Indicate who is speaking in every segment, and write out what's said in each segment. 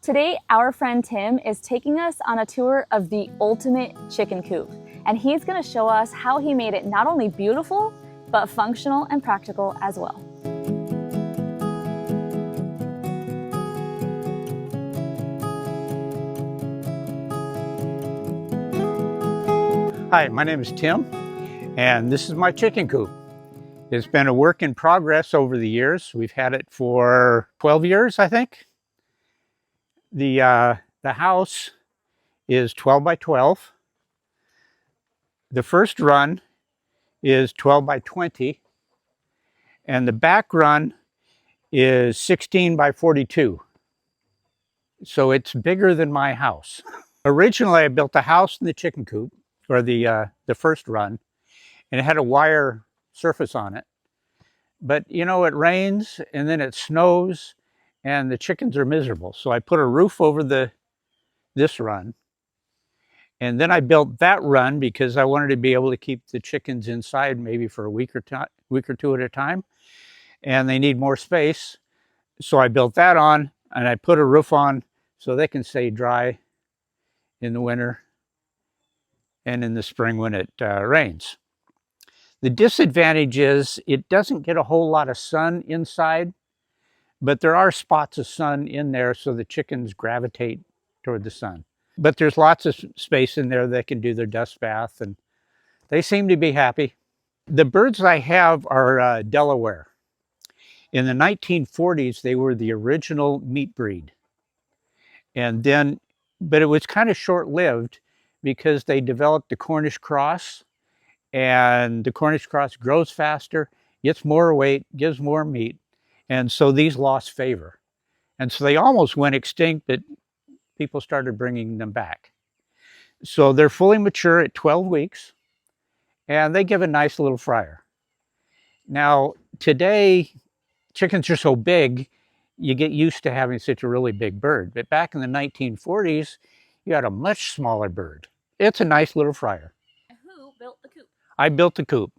Speaker 1: Today, our friend Tim is taking us on a tour of the ultimate chicken coop, and he's going to show us how he made it not only beautiful, but functional and practical as well.
Speaker 2: Hi, my name is Tim, and this is my chicken coop. It's been a work in progress over the years. We've had it for 12 years, I think. The house is 12 by 12. The first run is 12 by 20, and the back run is 16 by 42. So it's bigger than my house. Originally, I built the house and the chicken coop, or the first run, and it had a wire surface on it. But you know, it rains and then it snows and the chickens are miserable. So I put a roof over this run. And then I built that run because I wanted to be able to keep the chickens inside maybe for a week or two at a time. And they need more space. So I built that on and I put a roof on so they can stay dry in the winter and in the spring when it rains. The disadvantage is it doesn't get a whole lot of sun inside, but there are spots of sun in there so the chickens gravitate toward the sun. But there's lots of space in there that can do their dust bath, and they seem to be happy. The birds I have are Delaware. In the 1940s, they were the original meat breed. And then, but it was kind of short-lived because they developed the Cornish cross, and the Cornish cross grows faster, gets more weight, gives more meat, and so these lost favor. And so they almost went extinct, but people started bringing them back. So they're fully mature at 12 weeks, and they give a nice little fryer. Now, today, chickens are so big, you get used to having such a really big bird. But back in the 1940s, you had a much smaller bird. It's a nice little fryer.
Speaker 1: Who built the coop?
Speaker 2: I built the coop.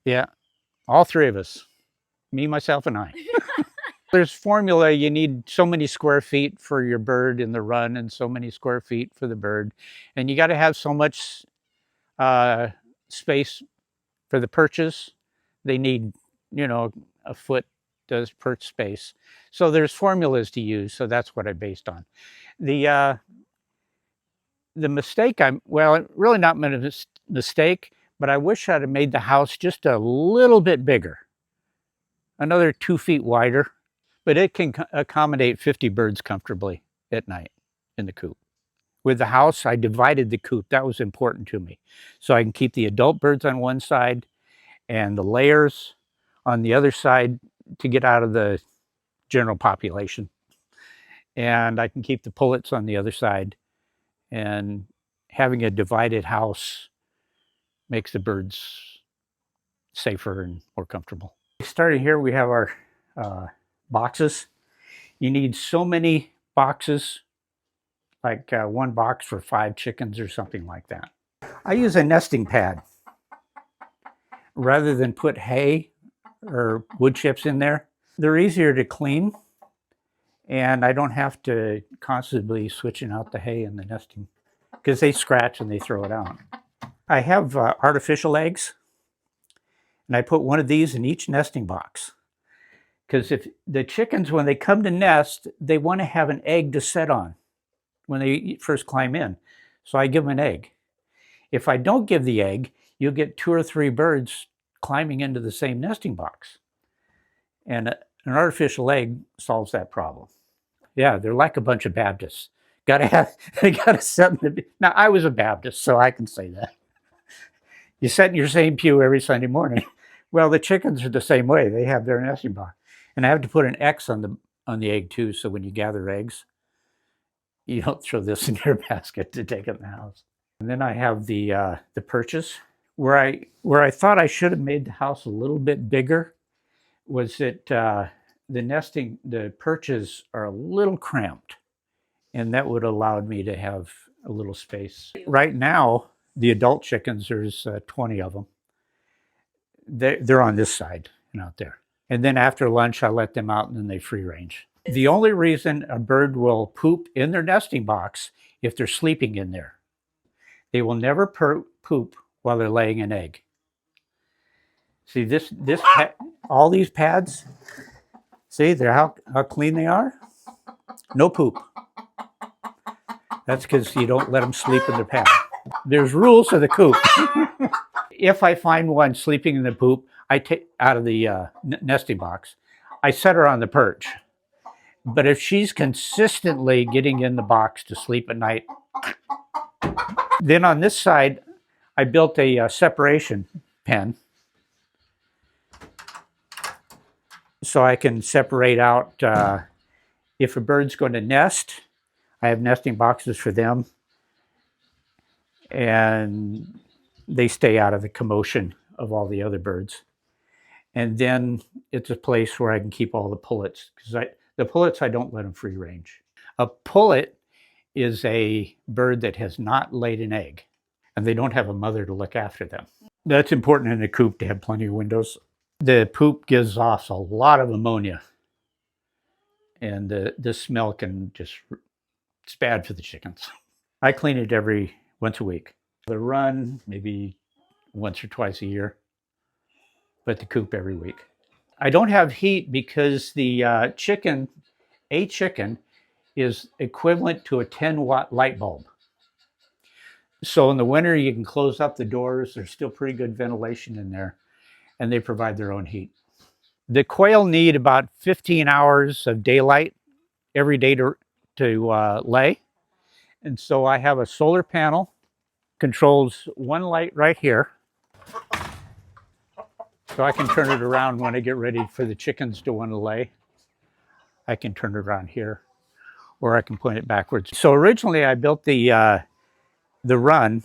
Speaker 2: Yeah, all three of us. Me, myself, and I. There's formula. You need so many square feet for your bird in the run and so many square feet for the bird. And you got to have so much space for the perches. They need, you know, a foot does perch space. So there's formulas to use. So that's what I based on. The mistake really not a mistake, but I wish I'd have made the house just a little bit bigger, another 2 feet wider, but it can accommodate 50 birds comfortably at night in the coop. With the house, I divided the coop. That was important to me. So I can keep the adult birds on one side and the layers on the other side to get out of the general population. And I can keep the pullets on the other side. And having a divided house makes the birds safer and more comfortable. Starting here, we have our boxes. You need so many boxes, like one box for 5 chickens or something like that. I use a nesting pad. Rather than put hay or wood chips in there, they're easier to clean, and I don't have to constantly switching out the hay and the nesting because they scratch and they throw it out. I have artificial eggs, and I put one of these in each nesting box. Because if the chickens, when they come to nest, they want to have an egg to set on when they first climb in. So I give them an egg. If I don't give the egg, you'll get 2 or 3 birds climbing into the same nesting box. And an artificial egg solves that problem. Yeah, they're like a bunch of Baptists. They gotta set in the, now I was a Baptist, so I can say that. You sit in your same pew every Sunday morning. Well, the chickens are the same way. They have their nesting box. And I have to put an X on the egg too, so when you gather eggs, you don't throw this in your basket to take it in the house. And then I have the perches. Where I thought I should have made the house a little bit bigger was that the perches are a little cramped, and that would have allowed me to have a little space. Right now, the adult chickens, there's 20 of them. They're on this side and out there. And then after lunch, I let them out and then they free range. The only reason a bird will poop in their nesting box if they're sleeping in there. They will never poop while they're laying an egg. See all these pads? See how clean they are? No poop. That's because you don't let them sleep in their pad. There's rules to the coop. If I find one sleeping in the poop, I take out of the nesting box. I set her on the perch. But if she's consistently getting in the box to sleep at night, then on this side, I built a separation pen so I can separate out if a bird's going to nest. I have nesting boxes for them, and they stay out of the commotion of all the other birds. And then it's a place where I can keep all the pullets, because the pullets, I don't let them free range. A pullet is a bird that has not laid an egg, and they don't have a mother to look after them. That's important in a coop to have plenty of windows. The poop gives off a lot of ammonia, and the smell can just, it's bad for the chickens. I clean it once a week. The run, maybe once or twice a year, but the coop every week. I don't have heat because the chicken is equivalent to a 10-watt light bulb. So in the winter, you can close up the doors. There's still pretty good ventilation in there, and they provide their own heat. The quail need about 15 hours of daylight every day to lay. And so I have a solar panel, controls one light right here. So I can turn it around when I get ready for the chickens to want to lay. I can turn it around here, or I can point it backwards. So originally I built the run,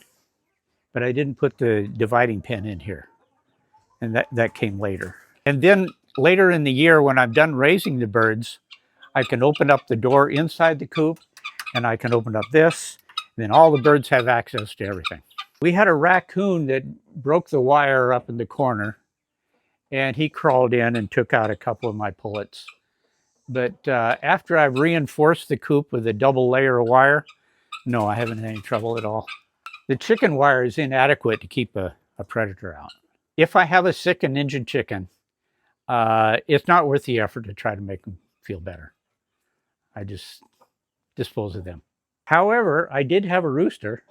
Speaker 2: but I didn't put the dividing pin in here. And that came later. And then later in the year, when I'm done raising the birds, I can open up the door inside the coop, and I can open up this, and then all the birds have access to everything. We had a raccoon that broke the wire up in the corner, and he crawled in and took out a couple of my pullets. But after I've reinforced the coop with a double layer of wire, no, I haven't had any trouble at all. The chicken wire is inadequate to keep a predator out. If I have a sick and injured chicken, it's not worth the effort to try to make them feel better. I just dispose of them. However, I did have a rooster.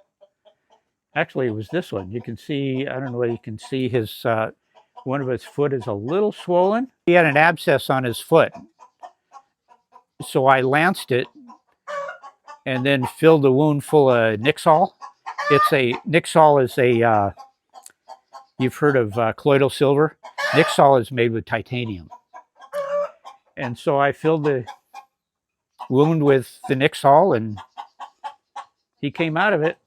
Speaker 2: Actually, it was this one. You can see, I don't know whether you can see his, one of his foot is a little swollen. He had an abscess on his foot. So I lanced it and then filled the wound full of Nixol. Nixol is a, you've heard of colloidal silver. Nixol is made with titanium. And so I filled the wound with the Nixol, and he came out of it.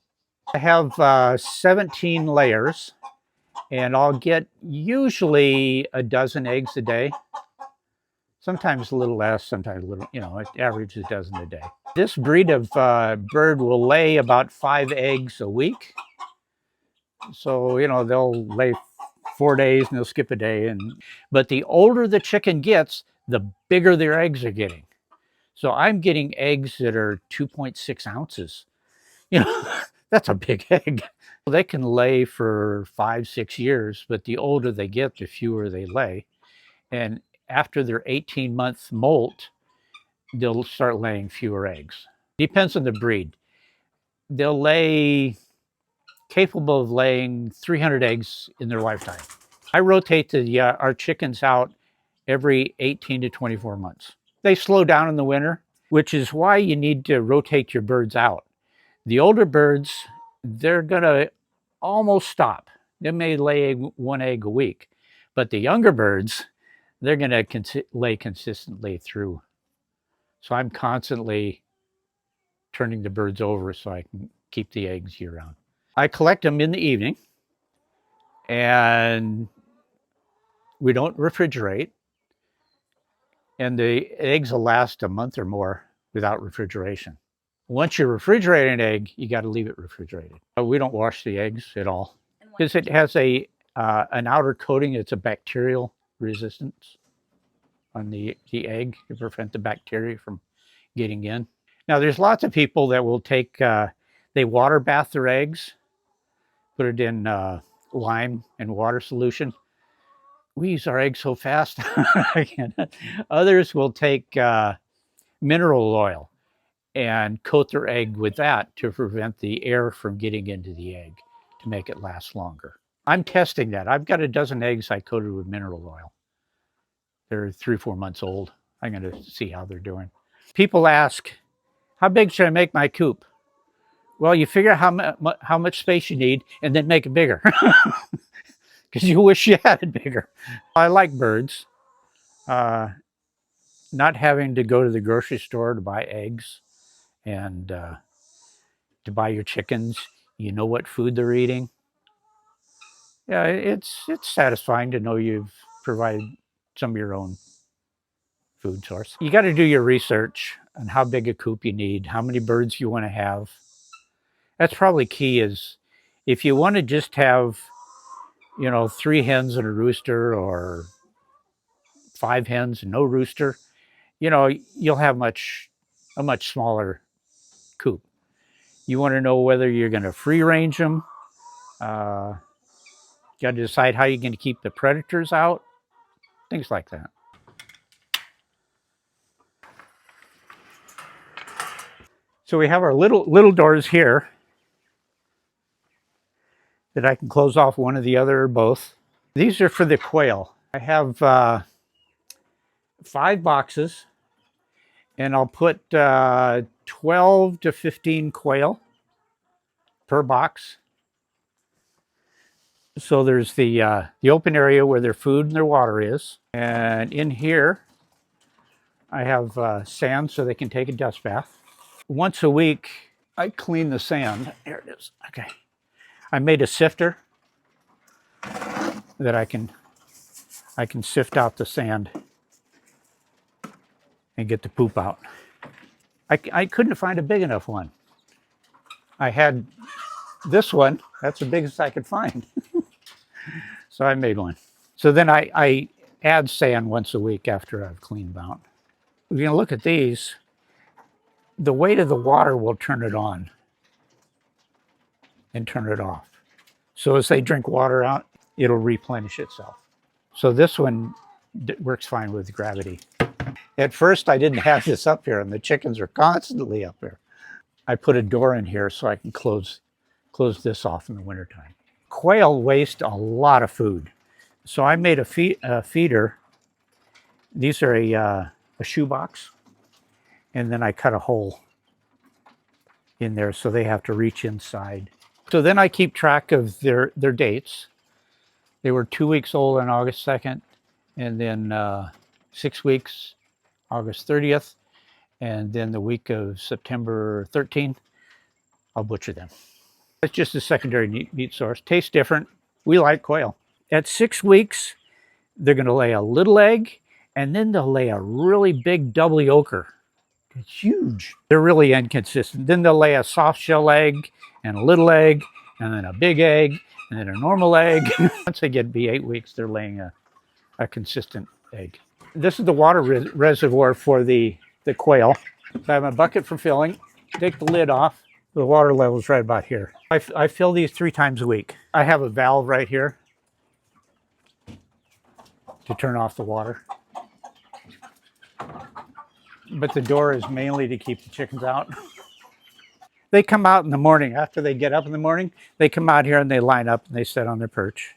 Speaker 2: I have 17 layers, and I'll get usually a dozen eggs a day. Sometimes a little less, sometimes a little, it averages a dozen a day. This breed of bird will lay about 5 eggs a week. So, they'll lay 4 days and they'll skip a day. But the older the chicken gets, the bigger their eggs are getting. So I'm getting eggs that are 2.6 ounces. That's a big egg. They can lay for 5-6 years, but the older they get, the fewer they lay. And after their 18-month molt, they'll start laying fewer eggs. Depends on the breed. They'll lay, capable of laying 300 eggs in their lifetime. I rotate our chickens out every 18 to 24 months. They slow down in the winter, which is why you need to rotate your birds out. The older birds, they're gonna almost stop. They may lay 1 egg a week, but the younger birds, they're gonna lay consistently through. So I'm constantly turning the birds over so I can keep the eggs year round. I collect them in the evening, and we don't refrigerate, and the eggs will last a month or more without refrigeration. Once you refrigerate an egg, you got to leave it refrigerated. We don't wash the eggs at all because it has an outer coating. It's a bacterial resistance. on the egg to prevent the bacteria from getting in. Now, there's lots of people that will take, they water bath their eggs, put it in lime and water solution. We use our eggs so fast. Others will take mineral oil and coat their egg with that to prevent the air from getting into the egg to make it last longer. I'm testing that. I've got a dozen eggs I coated with mineral oil. They're 3 or 4 months old. I'm going to see how they're doing. People ask, how big should I make my coop? Well, you figure out how much space you need and then make it bigger. Because you wish you had it bigger. I like birds. Not having to go to the grocery store to buy eggs and to buy your chickens. You know what food they're eating. Yeah, it's satisfying to know you've provided some of your own food source. You got to do your research on how big a coop you need, how many birds you want to have. That's probably key. Is if you want to just have, 3 hens and a rooster, or 5 hens and no rooster, you'll have a much smaller coop. You want to know whether you're going to free range them. You got to decide how you're going to keep the predators out, things like that. So we have our little doors here that I can close off one or the other or both. These are for the quail. I have 5 boxes, and I'll put 12 to 15 quail per box. So there's the open area where their food and their water is. And in here, I have sand so they can take a dust bath. Once a week, I clean the sand. There it is. Okay. I made a sifter that I can sift out the sand and get the poop out. I couldn't find a big enough one. I had this one. That's the biggest I could find. So I made one. So then I add sand once a week after I've cleaned them out. We're going to look at these. The weight of the water will turn it on and turn it off. So as they drink water out, it'll replenish itself. So this one works fine with gravity. At first, I didn't have this up here, and the chickens are constantly up here. I put a door in here so I can close this off in the wintertime. Quail waste a lot of food. So I made a feeder. These are a shoebox. And then I cut a hole in there so they have to reach inside. So then I keep track of their dates. They were 2 weeks old on August 2nd, and then 6 weeks, August 30th, and then the week of September 13th, I'll butcher them. It's just a secondary meat source. Tastes different. We like quail. At 6 weeks, they're going to lay a little egg, and then they'll lay a really big double yolker. It's huge. They're really inconsistent. Then they'll lay a soft shell egg and a little egg and then a big egg and then a normal egg. Once they get to be 8 weeks, they're laying a consistent egg. This is the water reservoir for the quail. So I have a bucket for filling. Take the lid off. The water level is right about here. I fill these 3 times a week. I have a valve right here to turn off the water. But the door is mainly to keep the chickens out. They come out in the morning. After they get up in the morning, they come out here and they line up and they sit on their perch.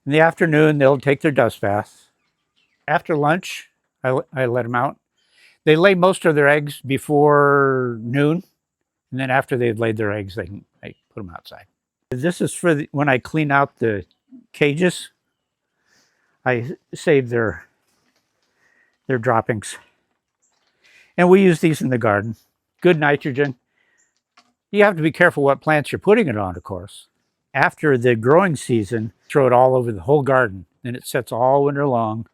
Speaker 2: In the afternoon, they'll take their dust bath. After lunch, I let them out. They lay most of their eggs before noon. And then after they've laid their eggs, I put them outside. This is for when I clean out the cages. I save their droppings. And we use these in the garden. Good nitrogen. You have to be careful what plants you're putting it on, of course. After the growing season, throw it all over the whole garden. And it sets all winter long.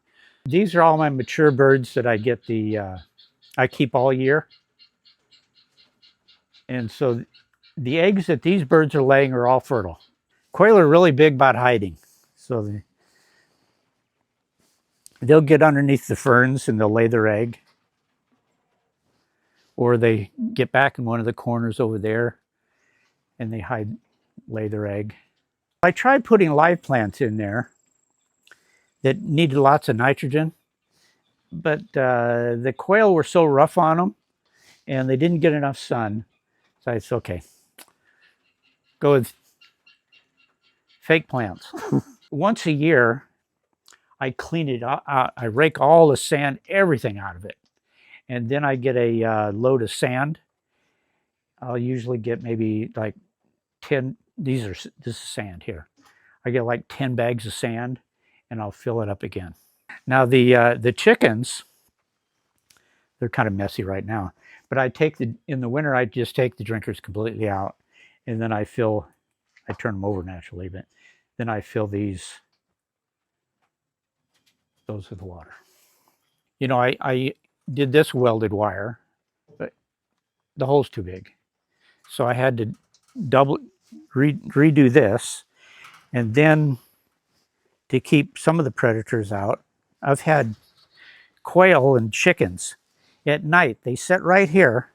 Speaker 2: These are all my mature birds that I get I keep all year. And so the eggs that these birds are laying are all fertile. Quail are really big about hiding. So They'll get underneath the ferns and they'll lay their egg. Or they get back in one of the corners over there and they lay their egg. I tried putting live plants in there that needed lots of nitrogen, but the quail were so rough on them and they didn't get enough sun. So I said, okay, go with fake plants. Once a year, I clean it out. I rake all the sand, everything out of it. And then I get a load of sand. I'll usually get maybe like 10, this is sand here. I get like 10 bags of sand and I'll fill it up again. Now the chickens, they're kind of messy right now, but in the winter, I just take the drinkers completely out and then I turn them over naturally, but then I fill those with water. You know, I did this welded wire, but the hole's too big. So I had to redo this. And then to keep some of the predators out, I've had quail and chickens at night. They sit right here.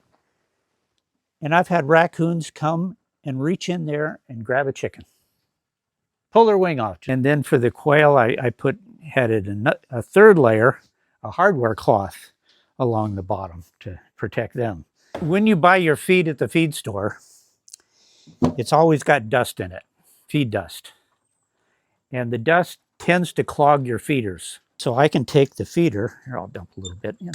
Speaker 2: And I've had raccoons come and reach in there and grab a chicken, pull their wing off. And then for the quail, I had a third layer, a hardware cloth along the bottom to protect them. When you buy your feed at the feed store, it's always got dust in it, feed dust. And the dust tends to clog your feeders. So I can take the feeder, here I'll dump a little bit in.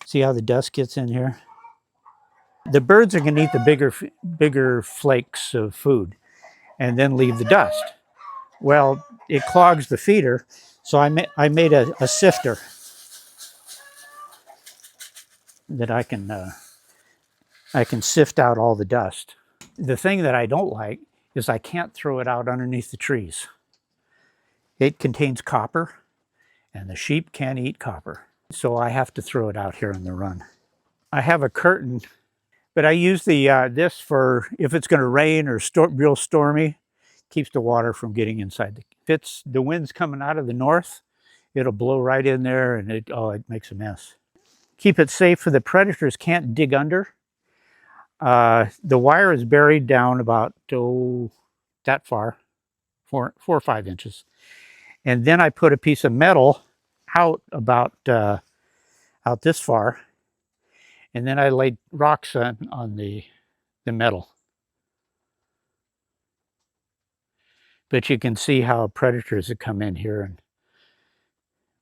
Speaker 2: See how the dust gets in here? The birds are gonna eat the bigger flakes of food and then leave the dust. Well, it clogs the feeder, so I made a sifter that I can sift out all the dust. The thing that I don't like is I can't throw it out underneath the trees. It contains copper, and the sheep can't eat copper. So I have to throw it out here in the run. I have a curtain, but I use this for if it's going to rain or real stormy, keeps the water from getting inside. If the wind's coming out of the north, it'll blow right in there and it makes a mess. Keep it safe so the predators can't dig under. The wire is buried down about that far, 4 or 5 inches. And then I put a piece of metal out about out this far. And then I laid rocks on the metal. But you can see how predators have come in here and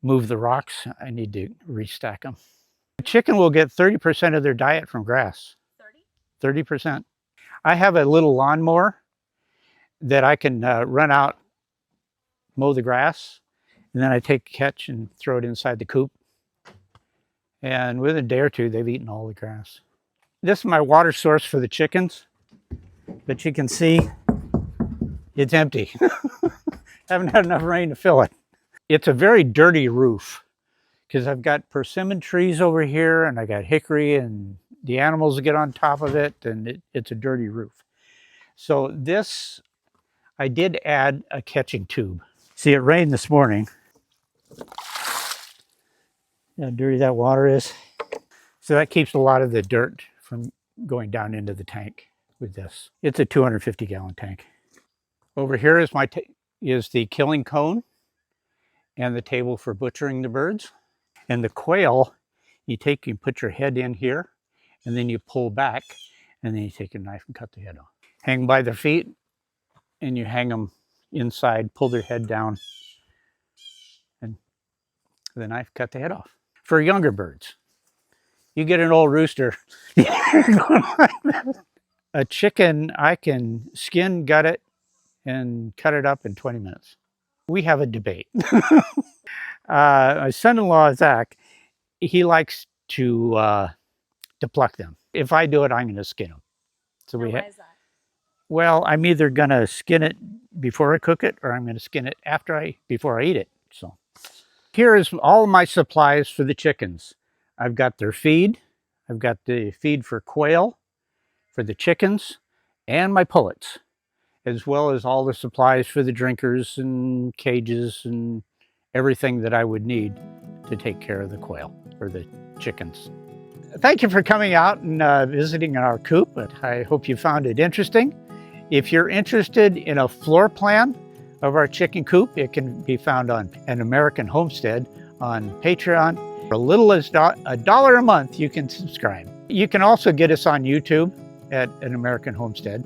Speaker 2: move the rocks. I need to restack them. The chicken will get 30% of their diet from grass. 30%. I have a little lawnmower that I can run out, mow the grass, and then I take a catch and throw it inside the coop. And within a day or two, they've eaten all the grass. This is my water source for the chickens, but you can see it's empty. Haven't had enough rain to fill it. It's a very dirty roof because I've got persimmon trees over here and I got hickory and the animals get on top of it and it's a dirty roof. So this, I did add a catching tube. See, it rained this morning. How dirty that water is. So that keeps a lot of the dirt from going down into the tank with this. It's a 250-gallon tank. Over here is the killing cone and the table for butchering the birds. And the quail, you put your head in here, and then you pull back, and then you take a knife and cut the head off. Hang by their feet, and you hang them inside, pull their head down, and the knife cut the head off. For younger birds, you get an old rooster, a chicken, I can skin, gut it, and cut it up in 20 minutes. We have a debate. My son-in-law, Zach, he likes to pluck them. If I do it, I'm going to skin them. So why is that? Well, I'm either going to skin it before I cook it, or I'm going to skin it before I eat it. So here is all my supplies for the chickens. I've got their feed. I've got the feed for quail, for the chickens, and my pullets. as well as all the supplies for the drinkers and cages and everything that I would need to take care of the quail or the chickens. Thank you for coming out and visiting our coop. I hope you found it interesting. If you're interested in a floor plan of our chicken coop, it can be found on An American Homestead on Patreon. For as little as $1 a month, you can subscribe. You can also get us on YouTube at An American Homestead.